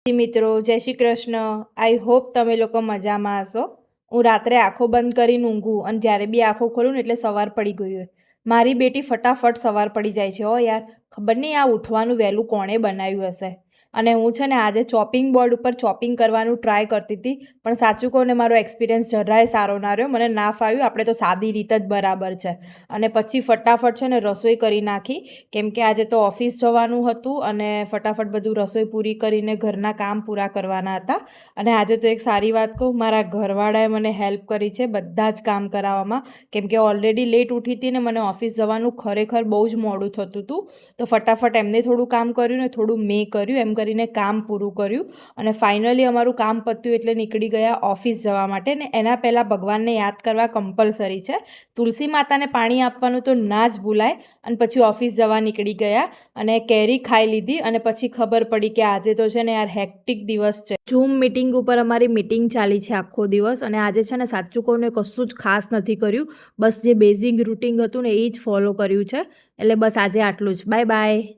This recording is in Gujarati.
મિત્રો જય શ્રી કૃષ્ણ. આઈ હોપ તમે લોકો મજામાં હશો. હું રાત્રે આંખો બંધ કરીને ઊંઘું અને જ્યારે બી આંખો ખોલું ને એટલે સવાર પડી ગઈ હોય. મારી બેટી ફટાફટ સવાર પડી જાય છે. યાર ખબર નહીં આ ઉઠવાનું વહેલું કોણે બનાવ્યું હશે. અને હું છે ને આજે ચોપિંગ બોર્ડ ઉપર ચોપિંગ કરવાનું ટ્રાય કરતી હતી, પણ સાચું કહું ને મારો એક્સપિરિયન્સ જરાય સારો ના રહ્યો. મને ના ફાવ્યું. આપણે તો સાદી રીત જ બરાબર છે. અને પછી ફટાફટ છે ને રસોઈ કરી નાખી, કેમ કે આજે તો ઓફિસ જવાનું હતું અને ફટાફટ બધું રસોઈ પૂરી કરીને ઘરના કામ પૂરા કરવાના હતા. અને આજે તો એક સારી વાત કહું, મારા ઘરવાળાએ મને હેલ્પ કરી છે બધા જ કામ કરાવવામાં, કેમ કે ઓલરેડી લેટ ઉઠી હતી ને મને ઓફિસ જવાનું ખરેખર બહુ જ મોડું થતું હતું. તો ફટાફટ એમને થોડું કામ કર્યું ને થોડું મેં કર્યું, એમ કરીને કામ પૂરું કર્યું. અને ફાઇનલી અમારું કામ પત્યું એટલે નીકળી ગયા ઓફિસ જવા માટે. ને એના પહેલાં ભગવાનને યાદ કરવા કમ્પલસરી છે. તુલસી માતાને પાણી આપવાનું તો ના જ ભૂલાય. અને પછી ઓફિસ જવા નીકળી ગયા અને કેરી ખાઈ લીધી. અને પછી ખબર પડી કે આજે તો છે ને યાર હેક્ટિક દિવસ છે. ઝૂમ મિટિંગ ઉપર અમારી મિટિંગ ચાલી છે આખો દિવસ. અને આજે છે ને સાચું કહું ને કશું જ ખાસ નથી કર્યું. બસ જે બેઝિક રૂટિન હતું ને એ જ ફોલો કર્યું છે. એટલે બસ આજે આટલું જ. Bye bye.